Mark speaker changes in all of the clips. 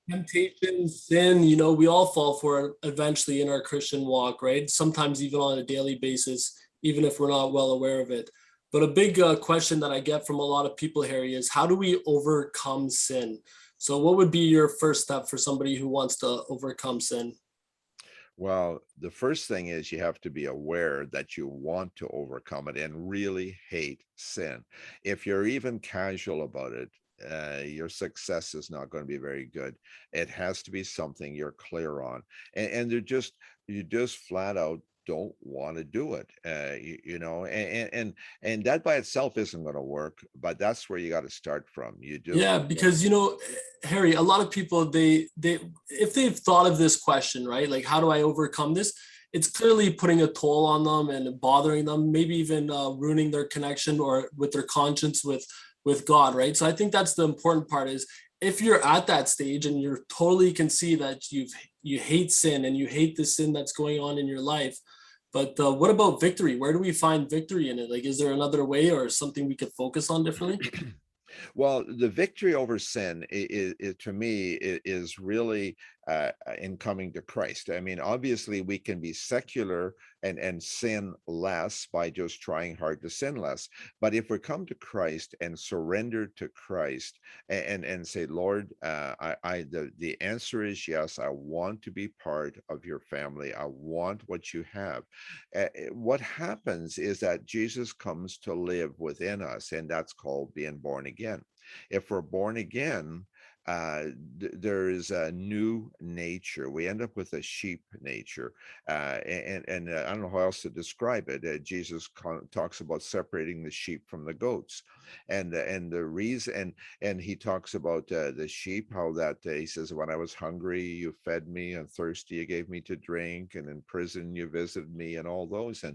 Speaker 1: Temptation, sin, we all fall for it eventually in our Christian walk, right? Sometimes even on a daily basis, even if we're not well aware of it. But a big question that I get from a lot of people, Harry, is how do we overcome sin? So, what would be your first step for somebody who wants to overcome sin?
Speaker 2: Well, the first thing is you have to be aware that you want to overcome it and really hate sin. If you're even casual about it, your success is not going to be very good. It has to be something you're clear on, and you just flat out don't want to do it. And that by itself isn't going to work. But that's where you got to start from. You just
Speaker 1: Yeah, because Harry, a lot of people they if they've thought of this question, right? Like how do I overcome this? It's clearly putting a toll on them and bothering them, maybe even ruining their connection or with their conscience with God, right? So I think that's the important part is if you're at that stage and you're totally can see that you hate sin and you hate the sin that's going on in your life, but what about victory? Where do we find victory in it? Like, is there another way or something we could focus on differently?
Speaker 2: Well, the victory over sin to me is really in coming to Christ. I mean, obviously, we can be secular and sin less by just trying hard to sin less. But if we come to Christ and surrender to Christ and say, Lord, the answer is yes. I want to be part of your family. I want what you have. What happens is that Jesus comes to live within us, and that's called being born again. If we're born again, there is a new nature. We end up with a sheep nature, and I don't know how else to describe it. Jesus talks about separating the sheep from the goats, and the reason, and he talks about the sheep, how that he says, when I was hungry, you fed me, and thirsty, you gave me to drink, and in prison, you visited me, and all those.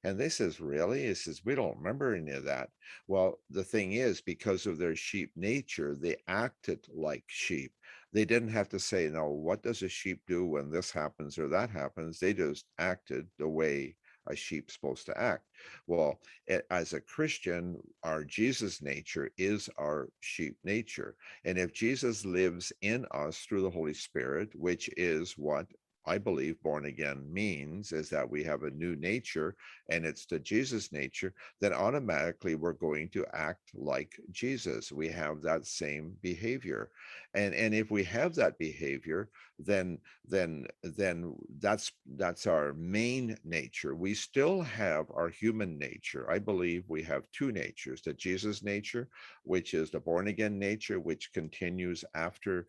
Speaker 2: And they says, really? He says, we don't remember any of that. Well, the thing is, because of their sheep nature, they acted like sheep. They didn't have to say, no, what does a sheep do when this happens or that happens? They just acted the way a sheep's supposed to act. Well, as a Christian, our Jesus nature is our sheep nature. And if Jesus lives in us through the Holy Spirit, which is what I believe born again means, is that we have a new nature and it's the Jesus nature, then automatically we're going to act like Jesus. We have that same behavior. And if we have that behavior, then that's our main nature. We still have our human nature. I believe we have two natures: the Jesus nature, which is the born again nature, which continues after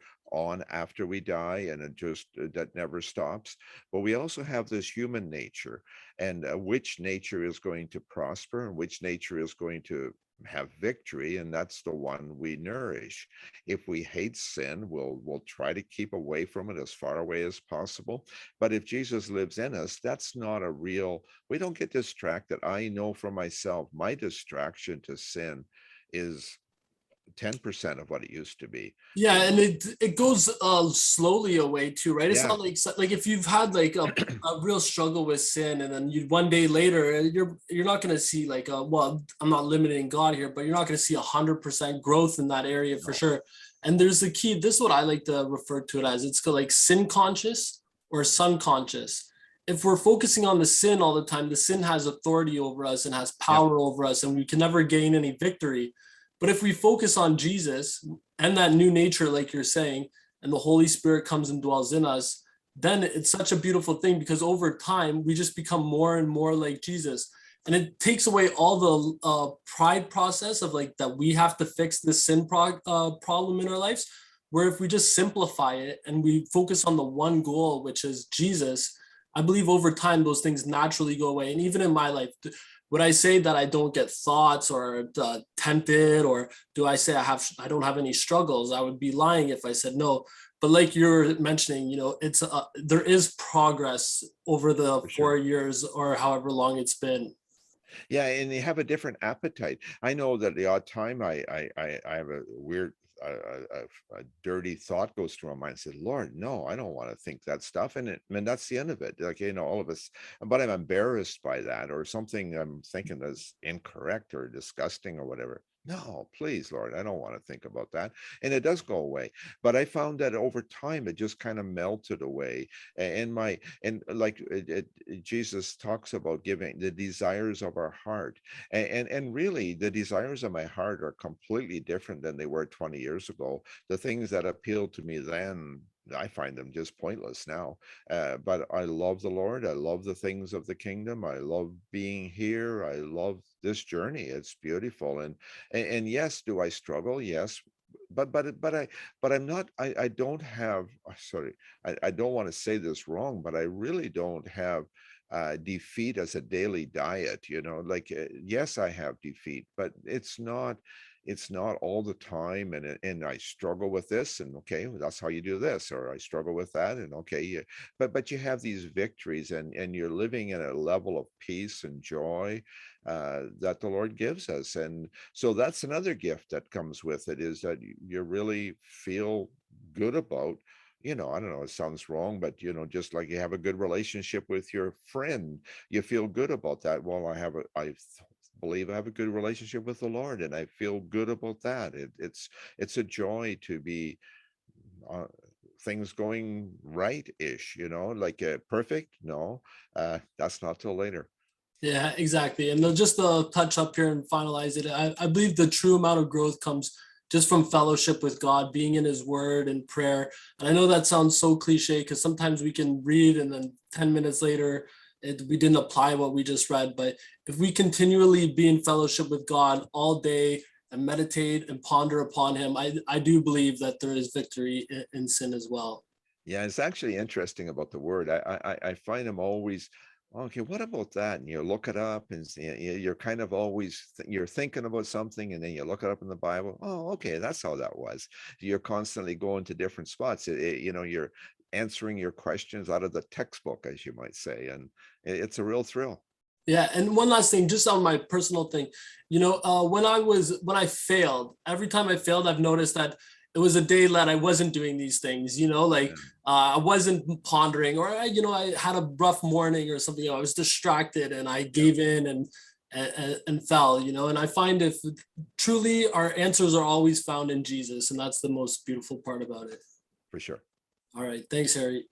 Speaker 2: we die, and it just that never stops. But we also have this human nature, and which nature is going to prosper and which nature is going to have victory, and that's the one we nourish. If we hate sin, we'll try to keep away from it as far away as possible. But if Jesus lives in us, that's not a real, we don't get distracted. I know for myself, my distraction to sin is 10% of what it used to be.
Speaker 1: Yeah,
Speaker 2: You
Speaker 1: and
Speaker 2: know,
Speaker 1: it goes slowly away too, right? It's
Speaker 2: yeah,
Speaker 1: not like if you've had like a real struggle with sin, and then you one day later you're not gonna see like well, I'm not limiting God here, but you're not gonna see 100% growth in that area for
Speaker 2: no,
Speaker 1: sure. And there's the key. This is what I like to refer to it as. It's called like sin conscious or sun conscious. If we're focusing on the sin all the time, the sin has authority over us and has
Speaker 2: yeah,
Speaker 1: power over us, and we can never gain any victory. But if we focus on Jesus and that new nature, like you're saying, and the Holy Spirit comes and dwells in us, then it's such a beautiful thing because over time we just become more and more like Jesus. And it takes away all the pride process of like that we have to fix this problem in our lives. Where if we just simplify it and we focus on the one goal, which is Jesus, I believe over time those things naturally go away. And even in my life, would I say that I don't get thoughts or tempted, or do I say I don't have any struggles? I would be lying if I said no. But like you're mentioning, it's there is progress over the
Speaker 2: for sure.
Speaker 1: 4 years or however long it's been.
Speaker 2: Yeah, and they have a different appetite. I know that the odd time I have a weird a dirty thought goes through my mind. Said, Lord, no, I don't want to think that stuff. And that's the end of it. Like, all of us, but I'm embarrassed by that, or something I'm thinking that's incorrect or disgusting or whatever. No, please, Lord, I don't want to think about that. And it does go away. But I found that over time, it just kind of melted away. And like Jesus talks about giving the desires of our heart. And really, the desires of my heart are completely different than they were 20 years ago. The things that appealed to me then, I find them just pointless now. But I love the Lord. I love the things of the kingdom. I love being here. I love this journey. It's beautiful. And yes, do I struggle? Yes. But I'm not, I don't have, sorry, I don't want to say this wrong, but I really don't have defeat as a daily diet, like, yes, I have defeat, but it's not all the time. And I struggle with this, and okay, well, that's how you do this, or I struggle with that, and okay, but you have these victories, and you're living in a level of peace and joy that the Lord gives us. And so that's another gift that comes with it, is that you really feel good about, I don't know, it sounds wrong, but just like you have a good relationship with your friend, you feel good about that. Well, believe I have a good relationship with the Lord, and I feel good about that. It's a joy to be uh, things going right-ish, like perfect. No, that's not till later.
Speaker 1: Yeah, exactly. And just to touch up here and finalize it, I believe the true amount of growth comes just from fellowship with God, being in his word and prayer. And I know that sounds so cliche because sometimes we can read and then 10 minutes later, we didn't apply what we just read. But if we continually be in fellowship with God all day and meditate and ponder upon him, I do believe that there is victory in sin as well.
Speaker 2: Yeah, it's actually interesting about the word. I find them always, okay, what about that? And you look it up, and you're kind of always you're thinking about something, and then you look it up in the Bible. Oh, okay, that's how that was. You're constantly going to different spots. You're answering your questions out of the textbook, as you might say, and it's a real thrill.
Speaker 1: Yeah, and one last thing, just on my personal thing, when I failed, every time I failed, I've noticed that it was a day that I wasn't doing these things, like
Speaker 2: Yeah.
Speaker 1: I wasn't pondering, or I had a rough morning or something. I was distracted and I
Speaker 2: Yeah,
Speaker 1: gave in and fell, and I find if truly our answers are always found in Jesus, and that's the most beautiful part about it.
Speaker 2: for sure.
Speaker 1: All right, thanks, Harry.